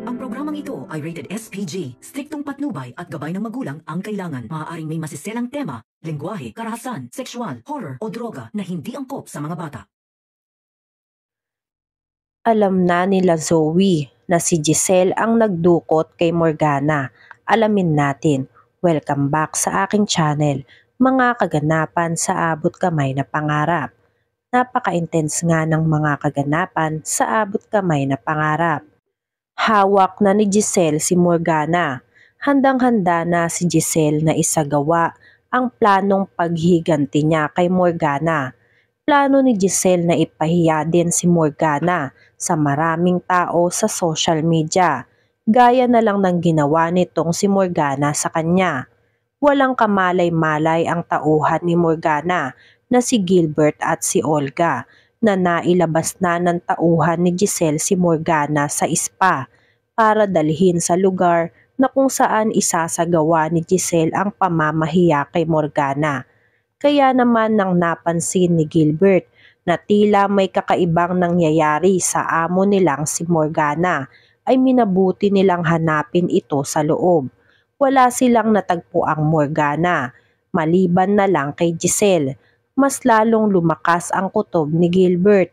Ang programang ito ay rated SPG. Striktong patnubay at gabay ng magulang ang kailangan. Maaaring may masiselang tema, lengguwahe, karahasan, sexual, horror o droga na hindi angkop sa mga bata. Alam na nila Zoe na si Giselle ang nagdukot kay Morgana. Alamin natin. Welcome back sa aking channel, mga kaganapan sa abot kamay na pangarap. Napaka-intense nga ng mga kaganapan sa abot kamay na pangarap. Hawak na ni Giselle si Morgana. Handang-handa na si Giselle na isagawa ang planong paghiganti niya kay Morgana. Plano ni Giselle na ipahiya din si Morgana sa maraming tao sa social media, gaya na lang ng ginawa nitong si Morgana sa kanya. Walang kamalay-malay ang tauhan ni Morgana na si Gilbert at si Olga, na nailabas na ng tauhan ni Giselle si Morgana sa spa para dalhin sa lugar na kung saan isasagawa ni Giselle ang pamamahiya kay Morgana. Kaya naman nang napansin ni Gilbert na tila may kakaibang nangyayari sa amo nilang si Morgana, ay minabuti nilang hanapin ito sa loob. Wala silang natagpuang Morgana, maliban na lang kay Giselle. Mas lalong lumakas ang kutob ni Gilbert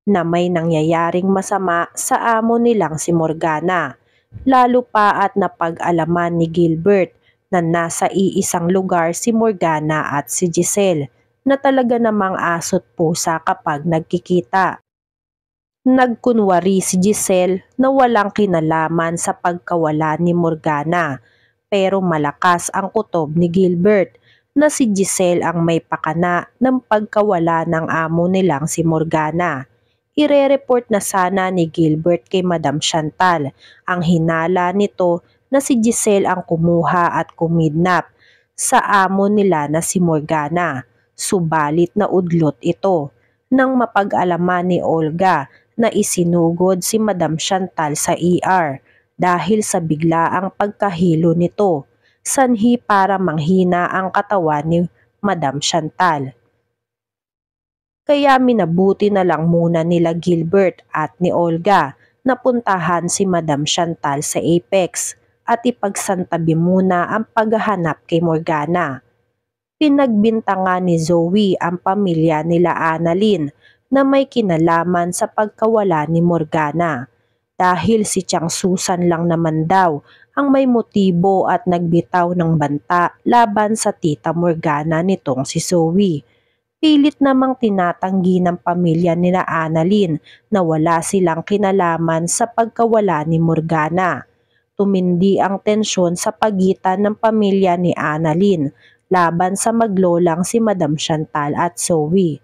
na may nangyayaring masama sa amo nilang si Morgana. Lalo pa at napag-alaman ni Gilbert na nasa iisang lugar si Morgana at si Giselle, na talaga namang aso't pusa kapag nagkikita. Nagkunwari si Giselle na walang kinalaman sa pagkawala ni Morgana, pero malakas ang kutob ni Gilbert na si Giselle ang may pakana ng pagkawala ng amo nilang si Morgana. Ire-report na sana ni Gilbert kay Madam Chantal ang hinala nito na si Giselle ang kumuha at kumidnap sa amo nila na si Morgana. Subalit na udlot ito nang mapag-alaman ni Olga na isinugod si Madam Chantal sa ER dahil sa biglaang pagkahilo nito, sanhi para manghina ang katawan ni Madam Chantal. Kaya minabuti na lang muna nila Gilbert at ni Olga na puntahan si Madam Chantal sa Apex at ipagsantabi muna ang paghahanap kay Morgana. Pinagbintangan ni Zoe ang pamilya nila Annalyn na may kinalaman sa pagkawala ni Morgana, dahil si Tiang Susan lang naman daw ang may motibo at nagbitaw ng banta laban sa tita Morgana nitong si Zoe. Pilit namang tinatanggi ng pamilya nila Annalyn na wala silang kinalaman sa pagkawala ni Morgana. Tumindi ang tensyon sa pagitan ng pamilya ni Annalyn laban sa maglolang si Madam Chantal at Zoe.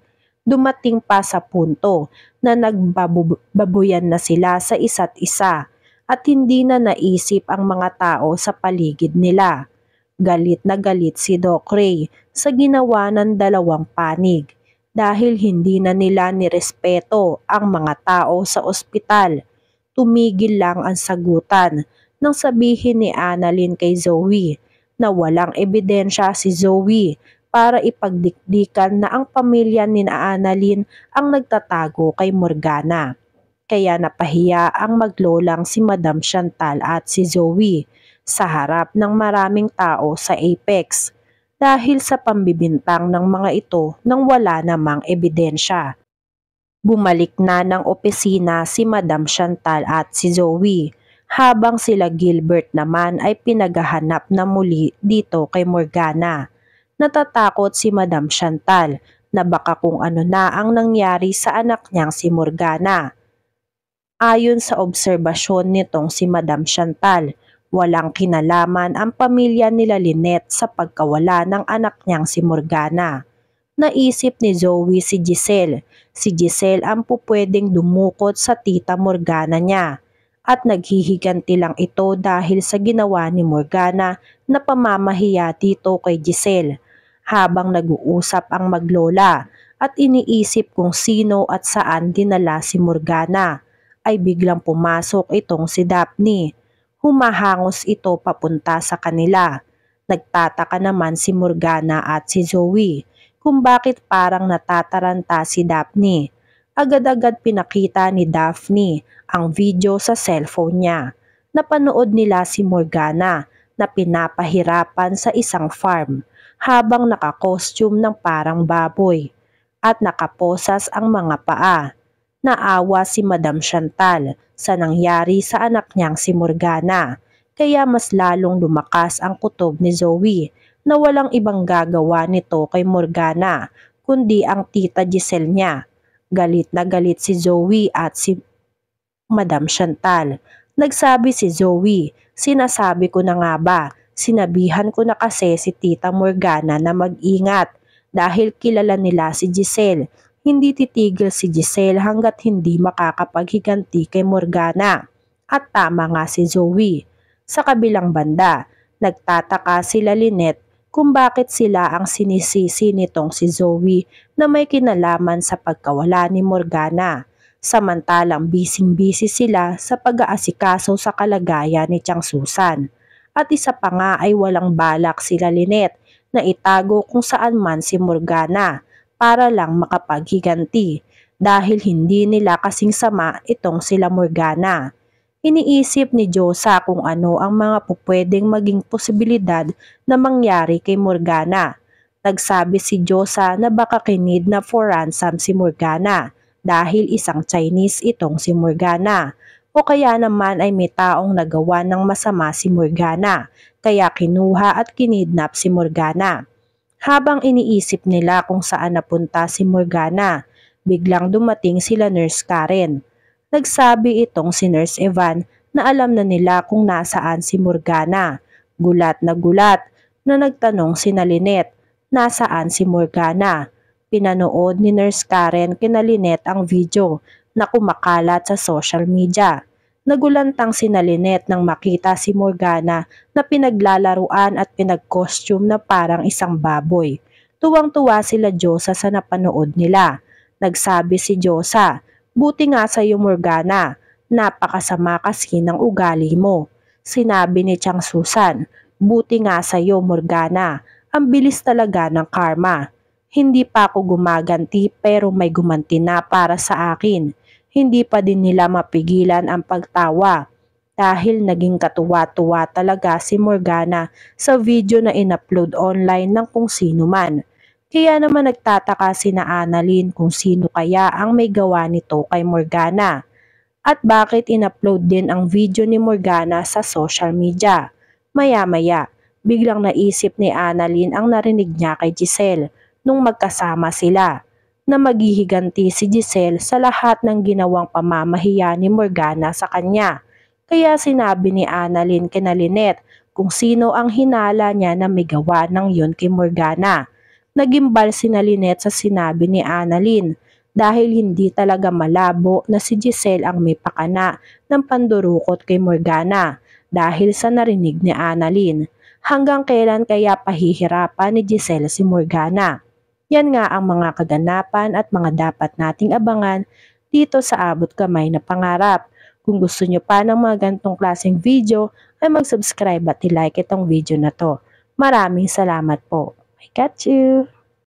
Dumating pa sa punto na nagbabuyan na sila sa isa't isa at hindi na naisip ang mga tao sa paligid nila. Galit na galit si Doc Ray sa ginawa ng dalawang panig dahil hindi na nila nirespeto ang mga tao sa ospital. Tumigil lang ang sagutan nang sabihin ni Annalyn kay Zoe na walang ebidensya si Zoe para ipagdikdikan na ang pamilya ni Annalyn ang nagtatago kay Morgana. Kaya napahiya ang maglolang si Madam Chantal at si Zoe sa harap ng maraming tao sa Apex dahil sa pambibintang ng mga ito nang wala namang ebidensya. Bumalik na ng opisina si Madam Chantal at si Zoe, habang sila Gilbert naman ay pinaghahanap na muli dito kay Morgana. Natatakot si Madam Chantal na baka kung ano na ang nangyari sa anak niyang si Morgana. Ayon sa obserbasyon nitong si Madam Chantal, walang kinalaman ang pamilya nila Lynette sa pagkawala ng anak niyang si Morgana. Naisip ni Zoe si Giselle. Si Giselle ang pupwedeng dumukot sa tita Morgana niya. At naghihiganti lang ito dahil sa ginawa ni Morgana na pamamahiya dito kay Giselle. Habang nag-uusap ang maglola at iniisip kung sino at saan dinala si Morgana, ay biglang pumasok itong si Daphne. Humahangos ito papunta sa kanila. Nagtataka naman si Morgana at si Zoe kung bakit parang natataranta si Daphne. Agad-agad pinakita ni Daphne ang video sa cellphone niya. Napanood nila si Morgana na pinapahirapan sa isang farm habang naka-costume ng parang baboy at nakaposas ang mga paa. Naawa si Madam Chantal sa nangyari sa anak niyang si Morgana, kaya mas lalong lumakas ang kutob ni Zoe na walang ibang gagawa nito kay Morgana kundi ang tita Giselle niya. Galit na galit si Zoe at si Madam Chantal. Nagsabi si Zoe, "Sinasabi ko na nga ba, sinabihan ko na kasi si Tita Morgana na mag-ingat dahil kilala nila si Giselle. Hindi titigil si Giselle hanggat hindi makakapaghiganti kay Morgana." At tama nga si Zoe. Sa kabilang banda, nagtataka sila Lynette kung bakit sila ang sinisisi nitong si Zoe na may kinalaman sa pagkawala ni Morgana. Samantalang bising-busy sila sa pag-aasikaso sa kalagayan ni Tiang Susan. At isa pa nga ay walang balak sila Lynette na itago kung saan man si Morgana para lang makapaghiganti dahil hindi nila kasing sama itong sila Morgana. Iniisip ni Josa kung ano ang mga pupwedeng maging posibilidad na mangyari kay Morgana. Nagsabi si Josa na baka kinidnap for ransom si Morgana dahil isang Chinese itong si Morgana. O kaya naman ay may taong nagawa ng masama si Morgana kaya kinuha at kinidnap si Morgana. Habang iniisip nila kung saan napunta si Morgana, biglang dumating sila Nurse Karen. Nagsabi itong si Nurse Evan na alam na nila kung nasaan si Morgana. Gulat na nagtanong si Lynette, nasaan si Morgana? Pinanood ni Nurse Karen kina Lynette ang video na kumakalat sa social media. Nagulantang si Lynette nang makita si Morgana na pinaglalaruan at pinag-costume na parang isang baboy. Tuwang-tuwa sila Josa sa napanood nila. Nagsabi si Josa, "Buti nga sa iyo Morgana, napakasama kasi ng ugali mo." Sinabi ni Tiang Susan, "Buti nga sa iyo Morgana, ang bilis talaga ng karma. Hindi pa ako gumaganti pero may gumanti na para sa akin." Hindi pa din nila mapigilan ang pagtawa dahil naging katuwa-tuwa talaga si Morgana sa video na in-upload online ng kung sino man. Kaya naman nagtataka sina Annalyn kung sino kaya ang may gawa nito kay Morgana at bakit in-upload din ang video ni Morgana sa social media. Maya-maya, biglang naisip ni Annalyn ang narinig niya kay Giselle nung magkasama sila na maghihiganti si Giselle sa lahat ng ginawang pamamahiya ni Morgana sa kanya. Kaya sinabi ni Annalyn kina Lynette kung sino ang hinala niya na may gawa ng yun kay Morgana. Nagimbal si Lynette sa sinabi ni Annalyn dahil hindi talaga malabo na si Giselle ang may pakana ng pandurukot kay Morgana dahil sa narinig ni Annalyn. Hanggang kailan kaya pahihirapan ni Giselle si Morgana? Yan nga ang mga kaganapan at mga dapat nating abangan dito sa Abot Kamay na Pangarap. Kung gusto nyo pa ng mga ganitong klaseng video ay mag-subscribe at i-like itong video na to. Maraming salamat po. I got you!